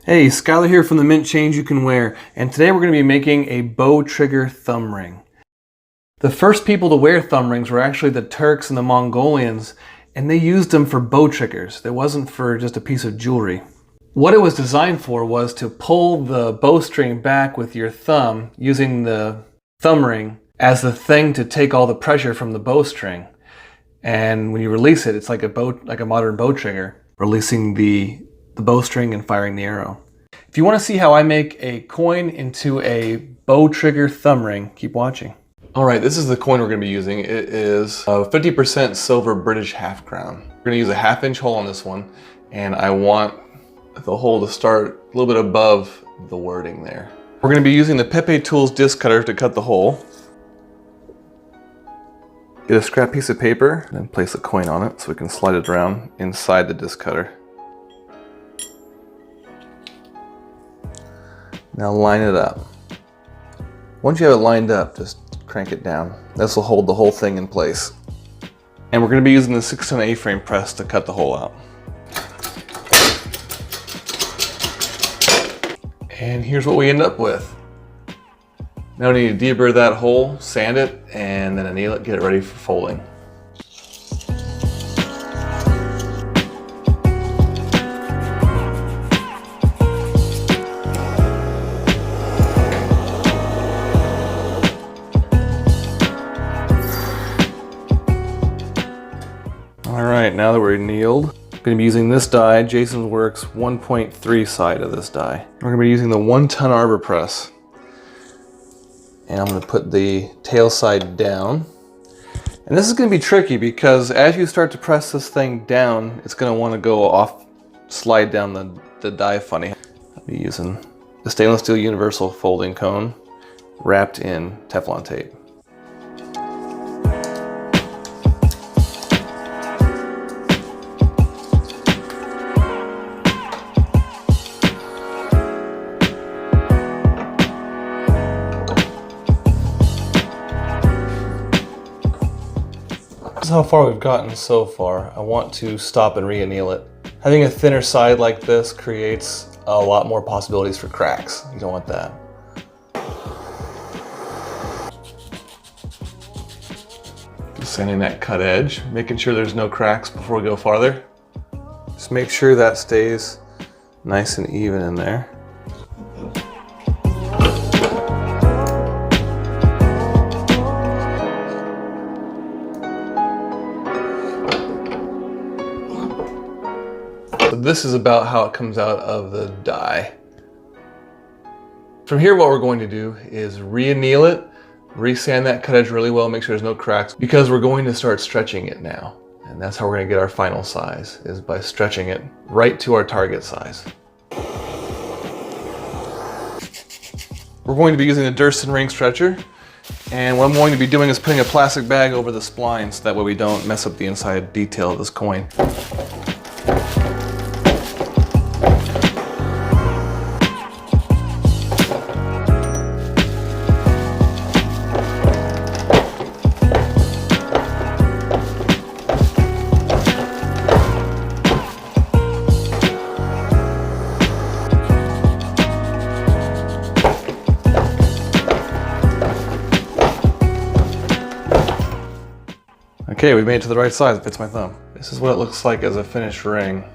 Hey, Skylar here from the Mint Change You Can Wear, and today we're going to be making a bow trigger thumb ring. The first people to wear thumb rings were actually the Turks and the Mongolians, and they used them for bow triggers. It wasn't for just a piece of jewelry. What it was designed for was to pull the bowstring back with your thumb using the thumb ring as the thing to take all the pressure from the bowstring. And when you release it, it's like a modern bow trigger, releasing the bowstring and firing the arrow. If you want to see how I make a coin into a bow trigger thumb ring, keep watching. All right, this is the coin we're going to be using. It is a 50% silver British half crown. We're going to use a 1/2 inch hole on this one, and I want the hole to start a little bit above the wording there. We're going to be using the Pepe Tools disc cutter to cut the hole. Get a scrap piece of paper and then place a coin on it so we can slide it around inside the disc cutter. Now line it up. Once you have it lined up, just crank it down. This will hold the whole thing in place. And we're going to be using the 6-ton A-frame press to cut the hole out. And here's what we end up with. Now we need to deburr that hole, sand it, and then anneal it, get it ready for folding. Alright, now that we're annealed, I'm going to be using this die, Jason's Works 1.3 side of this die. We're going to be using the 1-ton arbor press. And I'm going to put the tail side down. And this is going to be tricky because as you start to press this thing down, it's going to want to go off, slide down the die funny. I'll be using the stainless steel universal folding cone wrapped in Teflon tape. This is how far we've gotten so far. I want to stop and re-anneal it. Having a thinner side like this creates a lot more possibilities for cracks. You don't want that. Just sanding that cut edge, making sure there's no cracks before we go farther. Just make sure that stays nice and even in there. So this is about how it comes out of the die. From here, what we're going to do is re-anneal it, re-sand that cut edge really well, make sure there's no cracks, because we're going to start stretching it now. And that's how we're going to get our final size, is by stretching it right to our target size. We're going to be using the Durston ring stretcher. And what I'm going to be doing is putting a plastic bag over the spline so that way we don't mess up the inside detail of this coin. Okay, we made it to the right size. It fits my thumb. This is what it looks like as a finished ring.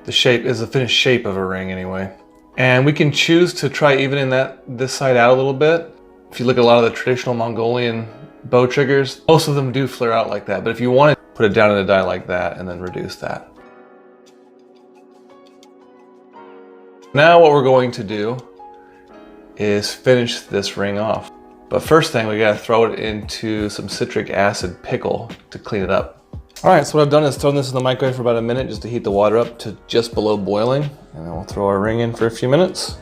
The shape is the finished shape of a ring anyway. And we can choose to try evening this side out a little bit. If you look at a lot of the traditional Mongolian bow triggers, most of them do flare out like that. But if you want to put it down in a die like that and then reduce that. Now what we're going to do is finish this ring off. But first thing, we gotta throw it into some citric acid pickle to clean it up. All right, so what I've done is thrown this in the microwave for about a minute just to heat the water up to just below boiling. And then we'll throw our ring in for a few minutes.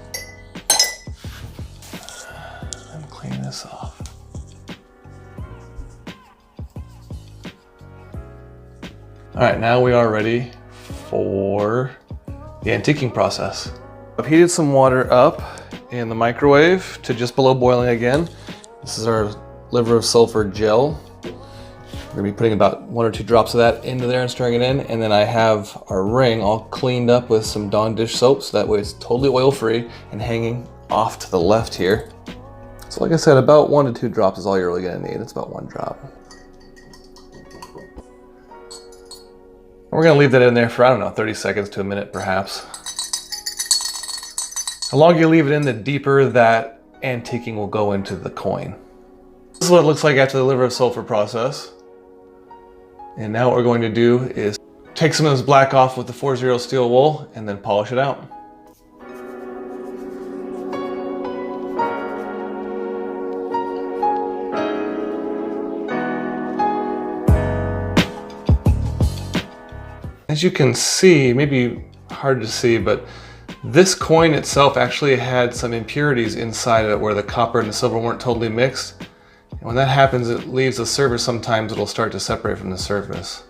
And clean this off. All right, now we are ready for the antiquing process. I've heated some water up in the microwave to just below boiling again. This is our liver of sulfur gel. We're gonna be putting about 1 or 2 drops of that into there and stirring it in. And then I have our ring all cleaned up with some Dawn dish soap, so that way it's totally oil-free and hanging off to the left here. So like I said, about 1 to 2 drops is all you're really gonna need. It's about 1 drop. We're gonna leave that in there for, I don't know, 30 seconds to a minute perhaps. The longer you leave it in, the deeper that antiquing will go into the coin. This is what it looks like after the liver of sulfur process. And now what we're going to do is take some of this black off with the 4-0 steel wool and then polish it out. As you can see, maybe hard to see, but this coin itself actually had some impurities inside of it where the copper and the silver weren't totally mixed. And when that happens, it leaves the surface, sometimes it'll start to separate from the surface.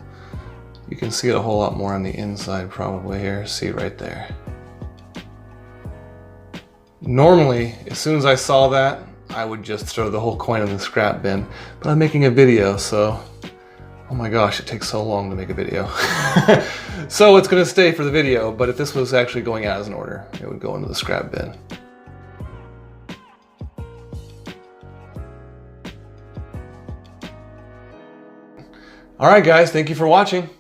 You can see it a whole lot more on the inside probably here. See right there. Normally, as soon as I saw that, I would just throw the whole coin in the scrap bin. But I'm making a video, so oh my gosh, it takes so long to make a video. So it's gonna stay for the video, but if this was actually going out as an order, it would go into the scrap bin. All right, guys, thank you for watching.